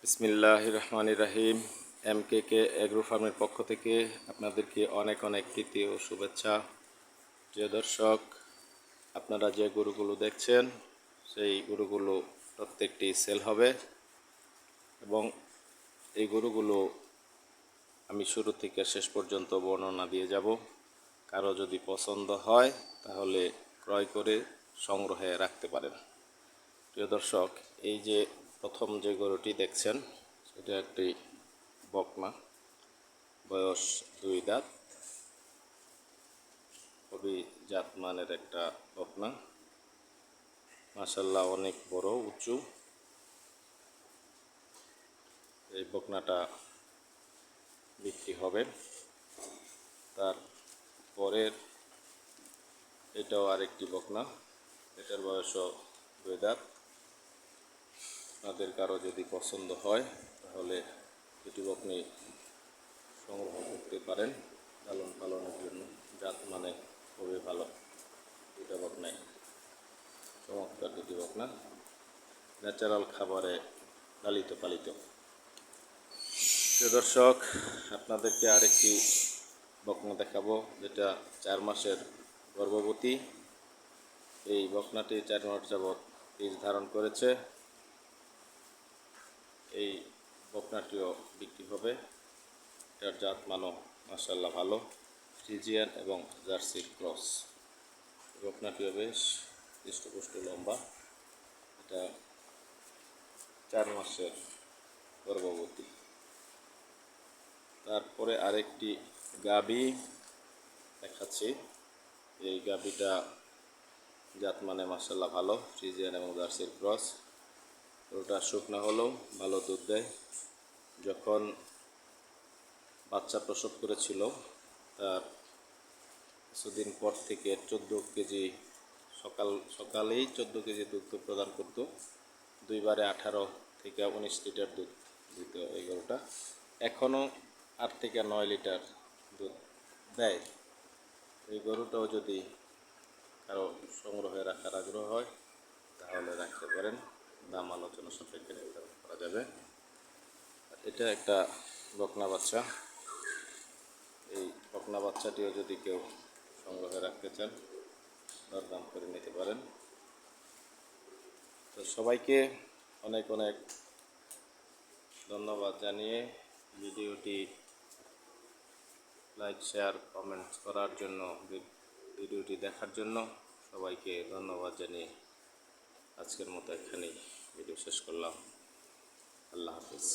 বিসমিল্লাহির রহমানির রহিম। MKK agro ফার্মের পক্ষ থেকে আপনাদেরকে অনেক অনেক প্রীতি ও শুভেচ্ছা। প্রিয় দর্শক, আপনারা যে গরুগুলো দেখছেন সেই গরুগুলো প্রত্যেকটি সেল হবে এবং এই গরুগুলো আমি শুরু থেকে শেষ পর্যন্ত বর্ণনা দিয়ে যাব। কারো যদি পছন্দ হয় তাহলে ক্রয় করে সংগ্রহে রাখতে পারেন। প্রিয় দর্শক, এই যে প্রথম যে গরুটি দেখছেন সেটা একটি বকনা, বয়স 2 দাঁত, খুবই জাতমানের একটা বকনা। মাশাআল্লাহ অনেক বড় উঁচু। এই বকনাটা বিক্রি হবে। তার পরের এটাও আরেকটি বকনা, এটার বয়সও 2 দাঁত। আপনাদের কারো যদি পছন্দ হয় তাহলে দুটি বকনি সংগ্রহ করতে পারেন লালন পালনের জন্য। জাত মানে খুবই ভালো। দুটা বকনাই চমৎকার, দুটি বকনা ন্যাচারাল খাবারে লালিত পালিত। প্রিয় দর্শক, আপনাদেরকে আরেকটি বকনা দেখাবো যেটা 4 মাসের গর্ভবতী। এই বকনাটি 4 মাস যাবৎ বীজ ধারণ করেছে। এই বকনাটিও বিক্রি হবে। এটার জাত মানও মাশাআল্লাহ ভালো, ফ্রিজিয়ান এবং জার্সির ক্রস। বকনাটিও বেশ হৃষ্টপুষ্ট, লম্বা। এটা 4 মাসের গর্ভবতী। তারপরে আরেকটি গাভী দেখাচ্ছি। এই গাভীটা জাত মানে মাশাআল্লাহ ভালো, ফ্রিজিয়ান এবং জার্সির ক্রস। ওটা শুকনা হলেও ভালো দুধ দেয়। যখন বাচ্চা প্রসব করেছিল তার কিছুদিন পর থেকে 14 কেজি সকালেই 14 কেজি দুধ প্রদান করত। 2 বারে 18 থেকে 19 লিটার দুধ দিত এই গরুটা। এখনও 8 থেকে 9 লিটার দুধ দেয়। এই গরুটাও যদি কারো সংগ্রহে রাখার আগ্রহ হয় তাহলে রাখতে পারেন, দাম আলোচনা সাপেক্ষে নির্ধারণ করা যাবে। এটা একটা বকনা বাচ্চা। এই বকনা বাচ্চাটিও যদি কেউ সংগ্রহে রাখতে চান দরদাম করে নিতে পারেন। তো সবাইকে অনেক অনেক ধন্যবাদ জানিয়ে ভিডিওটি লাইক, শেয়ার, কমেন্টস করার জন্য, ভিডিওটি দেখার জন্য সবাইকে ধন্যবাদ জানিয়ে আজকের মতো এখানেই ভিডিও শেষ করলাম। আল্লাহ হাফেজ।